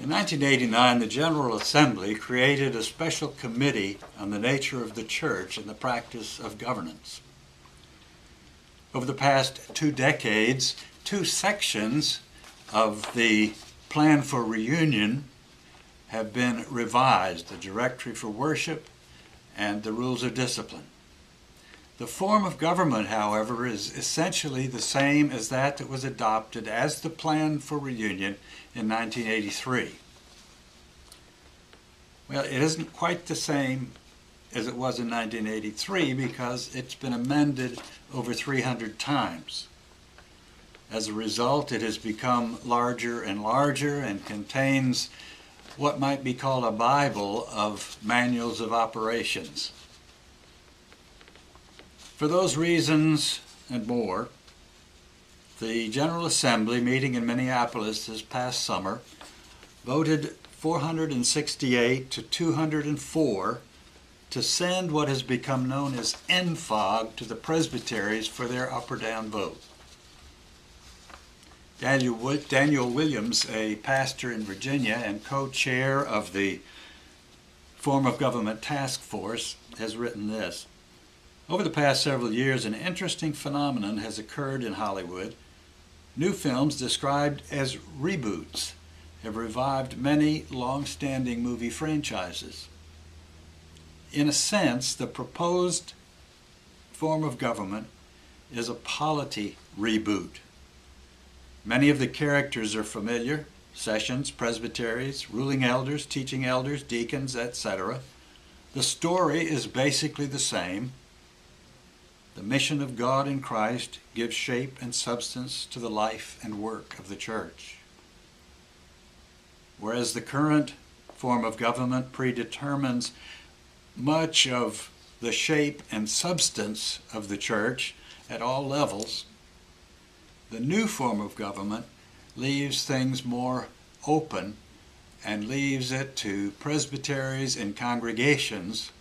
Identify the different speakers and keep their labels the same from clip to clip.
Speaker 1: In 1989, the General Assembly created a special committee on the nature of the church and the practice of governance. Over the past 2 decades, 2 sections of the Plan for Reunion have been revised, the Directory for Worship and the Rules of Discipline. The form of government, however, is essentially the same as that was adopted as the Plan for Reunion in 1983. Well, it isn't quite the same as it was in 1983 because it's been amended over 300 times. As a result, it has become larger and larger and contains what might be called a Bible of manuals of operations. For those reasons and more, the General Assembly meeting in Minneapolis this past summer voted 468 to 204 to send what has become known as NFOG to the presbyteries for their up or down vote. Daniel Williams, a pastor in Virginia and co-chair of the Form of Government Task Force, has written this. Over the past several years, an interesting phenomenon has occurred in Hollywood. New films described as reboots have revived many long-standing movie franchises. In a sense, the proposed form of government is a polity reboot. Many of the characters are familiar: sessions, presbyteries, ruling elders, teaching elders, deacons, etc. The story is basically the same. The mission of God in Christ gives shape and substance to the life and work of the church. Whereas the current form of government predetermines much of the shape and substance of the church at all levels, the new form of government leaves things more open and leaves it to presbyteries and congregations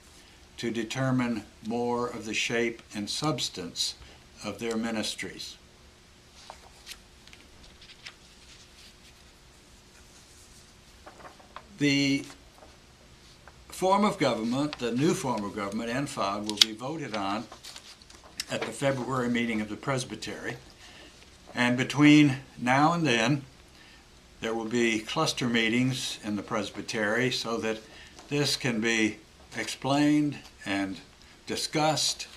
Speaker 1: to determine more of the shape and substance of their ministries. The form of government, the new form of government, NFOG, will be voted on at the February meeting of the Presbytery. And between now and then, there will be cluster meetings in the Presbytery so that this can be explained and discussed,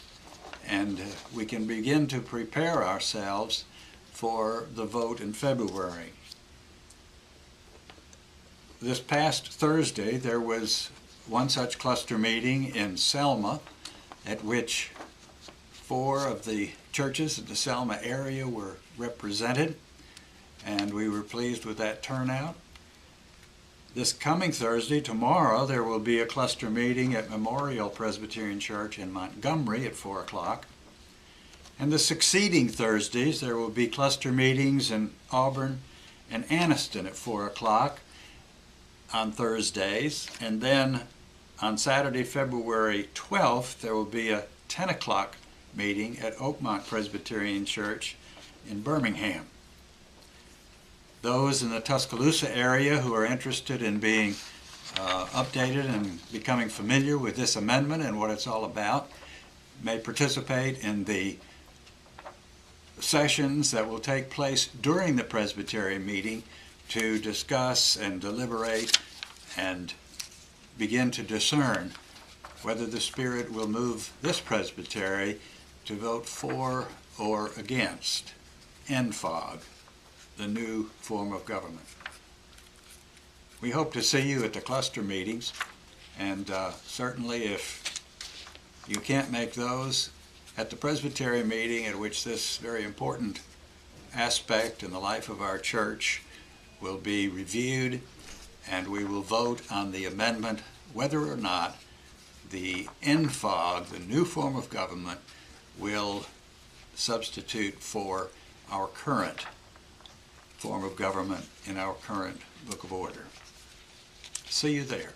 Speaker 1: and we can begin to prepare ourselves for the vote in February. This past Thursday, there was one such cluster meeting in Selma, at which 4 of the churches in the Selma area were represented, and we were pleased with that turnout. This coming Thursday, tomorrow, there will be a cluster meeting at Memorial Presbyterian Church in Montgomery at 4 o'clock. And the succeeding Thursdays, there will be cluster meetings in Auburn and Anniston at 4 o'clock on Thursdays. And then on Saturday, February 12th, there will be a 10 o'clock meeting at Oakmont Presbyterian Church in Birmingham. Those in the Tuscaloosa area who are interested in being updated and becoming familiar with this amendment and what it's all about may participate in the sessions that will take place during the Presbytery meeting to discuss and deliberate and begin to discern whether the Spirit will move this Presbytery to vote for or against NFOG, the new form of government. We hope to see you at the cluster meetings, and certainly if you can't make those, at the Presbytery meeting at which this very important aspect in the life of our church will be reviewed, and we will vote on the amendment whether or not the NFOG, the new form of government, will substitute for our current form of government in our current Book of Order. See you there.